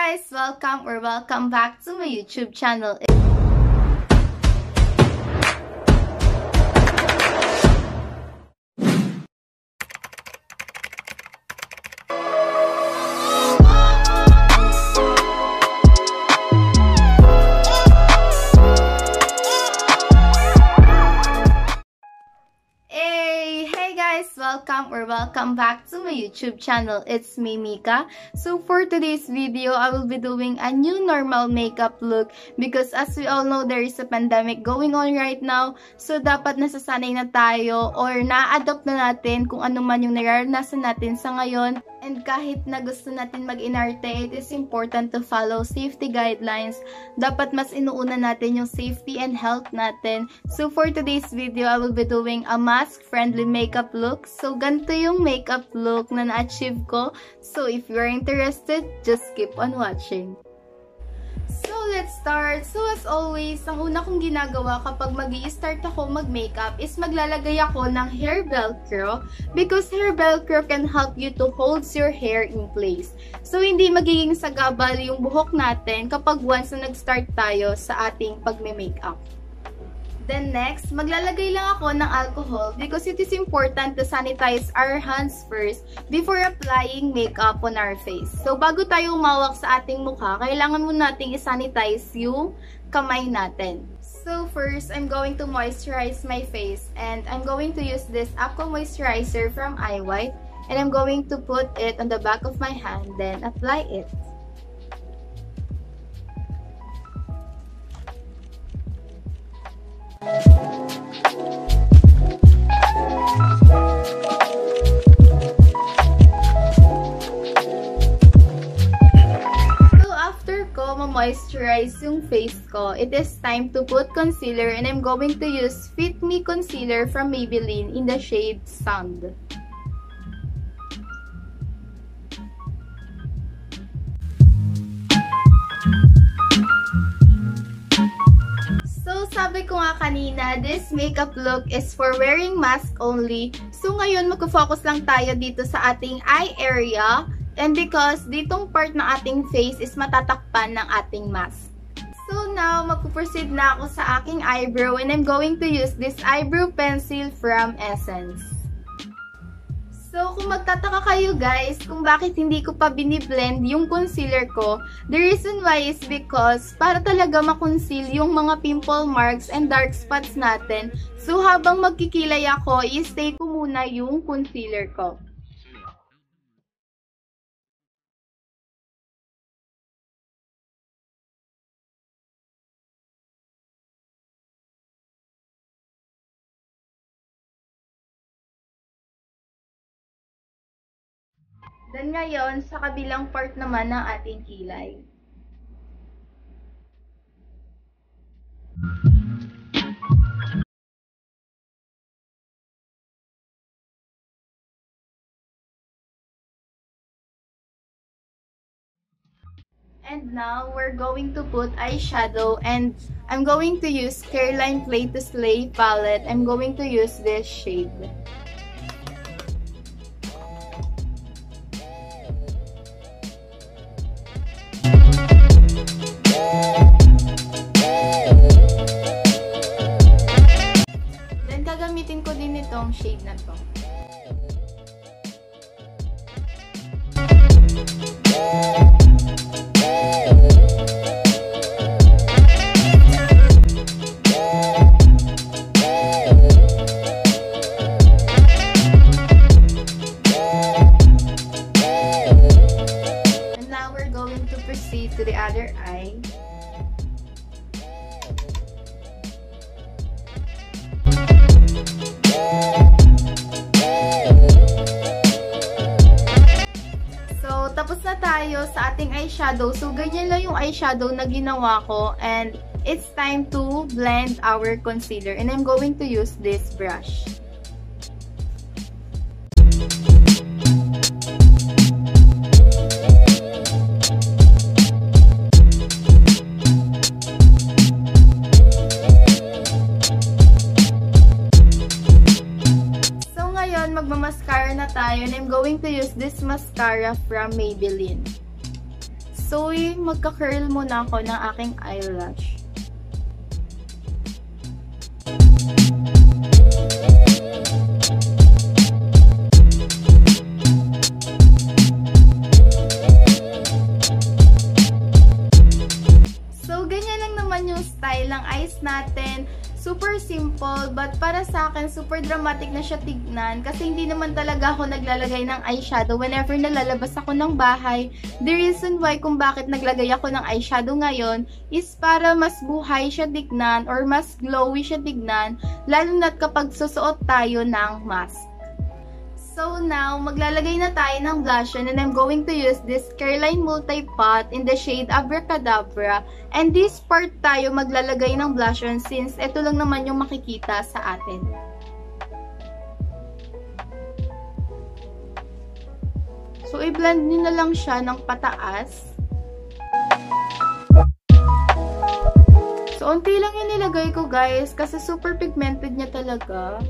guys! Welcome back to my YouTube channel. Welcome back to my YouTube channel. It's me, Mika. So for today's video, I will be doing a new normal makeup look because as we all know, there is a pandemic going on right now. So dapat nasasanay na tayo or na-adopt na natin kung ano man yung nararanasan natin sa ngayon. And kahit na gusto natin mag-inarte, it is important to follow safety guidelines. Dapat mas inuuna natin yung safety and health natin. So for today's video, I will be doing a mask-friendly makeup look. So ganito yung makeup look na na-achieve ko. So if you're interested, just keep on watching. So, let's start. So, as always, ang una kong ginagawa kapag mag-i-start ako mag-makeup is maglalagay ako ng hair velcro because hair velcro can help you to hold your hair in place. So, hindi magiging sagabal yung buhok natin kapag once na nag-start tayo sa ating pag-makeup. Then next, maglalagay lang ako ng alcohol because it is important to sanitize our hands first before applying makeup on our face. So, bago tayo umawak sa ating mukha, kailangan muna nating isanitize yung kamay natin. So, first, I'm going to moisturize my face and I'm going to use this Aqua Moisturizer from iWhite and I'm going to put it on the back of my hand, then apply it. Moisturize yung face ko, it is time to put concealer and I'm going to use Fit Me Concealer from Maybelline in the shade Sand. So, sabi ko nga kanina, this makeup look is for wearing mask only. So, ngayon magfocus lang tayo dito sa ating eye area. And because ditong part ng ating face is matatakpan ng ating mask. So now, magpo-proceed na ako sa aking eyebrow and I'm going to use this eyebrow pencil from Essence. So, kung magtataka kayo guys, kung bakit hindi ko pa biniblend yung concealer ko, the reason why is because para talaga makonceal yung mga pimple marks and dark spots natin. So, habang magkikilay ako, i-stay ko muna yung concealer ko. Then ngayon, sa kabilang part naman ng ating kilay. And now, we're going to put eyeshadow and I'm going to use Careline Play to Slay palette. I'm going to use this shade. Gagamitin ko din itong shade na to. And now we're going to proceed to the other eye. Tapos na tayo sa ating eyeshadow. So, ganyan lang yung eyeshadow na ginawa ko. And it's time to blend our concealer. And I'm going to use this brush. magmamascara na tayo and I'm going to use this mascara from Maybelline. So, magka-curl muna ako ng aking eyelash. So, ganyan lang naman yung style ng eyes natin. Super simple, but para sa akin, super dramatic na siya tignan kasi hindi naman talaga ako naglalagay ng eyeshadow whenever nalalabas ako ng bahay. The reason why kung bakit naglagay ako ng eyeshadow ngayon is para mas buhay siya tignan or mas glowy siya tignan, lalo na kapag susuot tayo ng mask. So now, maglalagay na tayo ng blush and I'm going to use this Careline Multi-Pot in the shade Abracadabra. And this part tayo maglalagay ng blush on since ito lang naman yung makikita sa atin. So, i-blend nyo na lang siya ng pataas. So, unti lang yung nilagay ko guys kasi super pigmented niya talaga.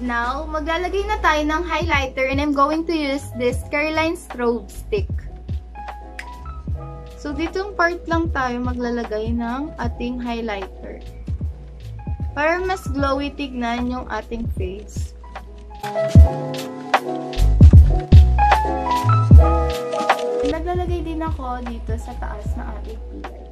Now, maglalagay na tayo ng highlighter and I'm going to use this Careline Strobe Stick. So, ditong part lang tayo maglalagay ng ating highlighter. Para mas glowy tignan yung ating face. Naglalagay din ako dito sa taas ng ating pilay.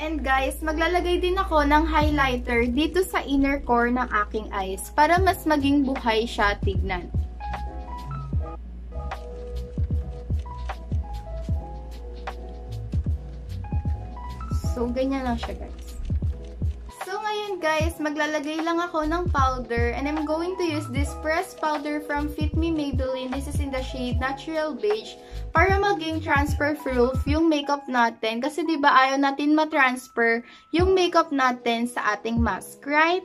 And guys, maglalagay din ako ng highlighter dito sa inner core ng aking eyes para mas maging buhay siya tignan. So, ganyan lang siya guys. So, ngayon guys, maglalagay lang ako ng powder and I'm going to use this pressed powder from Fit Me Maybelline. This is in the shade Natural Beige para maging transfer-proof yung makeup natin. Kasi diba ayaw natin ma-transfer yung makeup natin sa ating mask, right?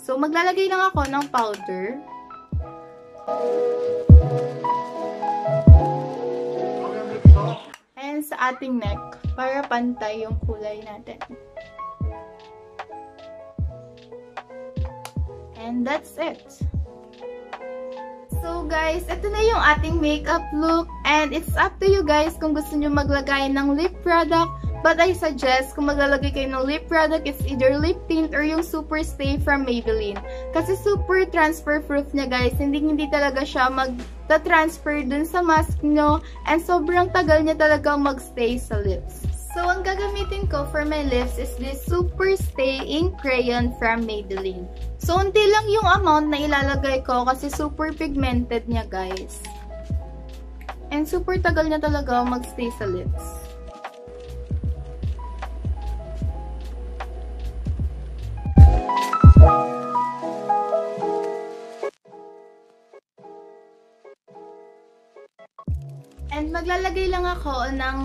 So, maglalagay lang ako ng powder. And sa ating neck para pantay yung kulay natin. And that's it. So guys, ito na yung ating makeup look. And it's up to you guys kung gusto nyo maglagay ng lip product. But I suggest kung maglalagay kayo ng lip product, it's either lip tint or yung Super Stay from Maybelline. Kasi super transfer proof niya guys. Hindi talaga siya mag-transfer dun sa mask nyo. And sobrang tagal niya talaga mag-stay sa lips. So, ang gagamitin ko for my lips is this Super Stay Ink Crayon from Maybelline. So, unti lang yung amount na ilalagay ko kasi super pigmented niya, guys. And super tagal niya talaga mag-stay sa lips. And maglalagay lang ako ng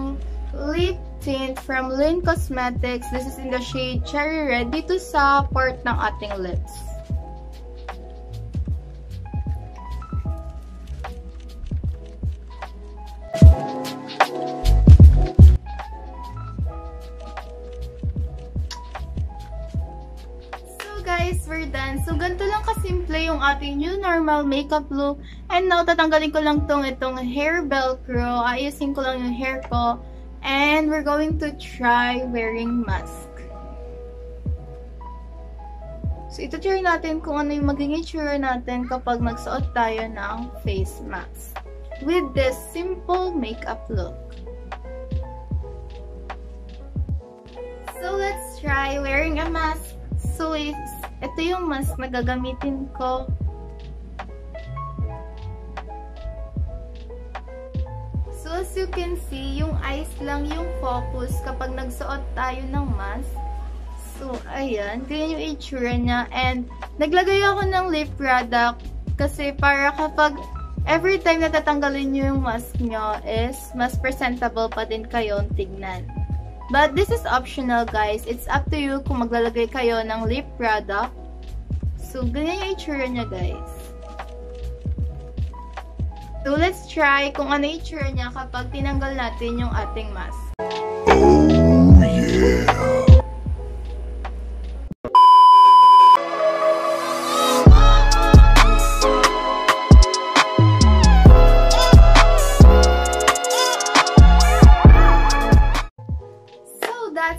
lip tint from Lynn Cosmetics. This is in the shade Cherry Red dito sa part ng ating lips. So guys, we're done. So ganito lang kasimple yung ating new normal makeup look. And now, tatanggalin ko lang itong hair velcro. Ayusin ko lang yung hair ko. And we're going to try wearing mask. So, ito-try natin kung ano yung magiging itsura natin kapag nagsuot tayo ng face mask. With this simple makeup look. So, let's try wearing a mask. So, ito yung mask na gagamitin ko. So, as you can see, yung eyes lang yung focus kapag nagsuot tayo ng mask. So, ayan. Ganyan yung itsura niya. And, naglagay ako ng lip product kasi para kapag every time na tatanggalin nyo yung mask nyo is mas presentable pa din kayong tignan. But, this is optional, guys. It's up to you kung maglalagay kayo ng lip product. So, ganyan yung itsura niya, guys. So, let's try kung ano yung itsura niya kapag tinanggal natin yung ating mask. Oh, yeah.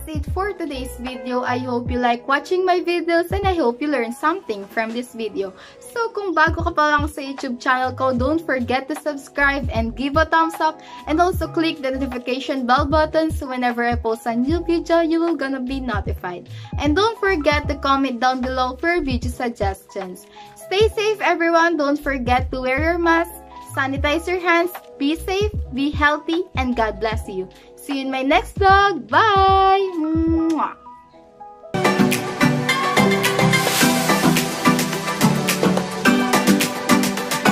that's it for today's video. I hope you like watching my videos and I hope you learned something from this video. So kung bago ka pa lang sa YouTube channel ko, don't forget to subscribe and give a thumbs up and also click the notification bell button so whenever I post a new video, you will gonna be notified. And don't forget to comment down below for video suggestions. Stay safe everyone, don't forget to wear your mask, sanitize your hands, be safe, be healthy, and God bless you. See you in my next vlog. Bye! Mwah!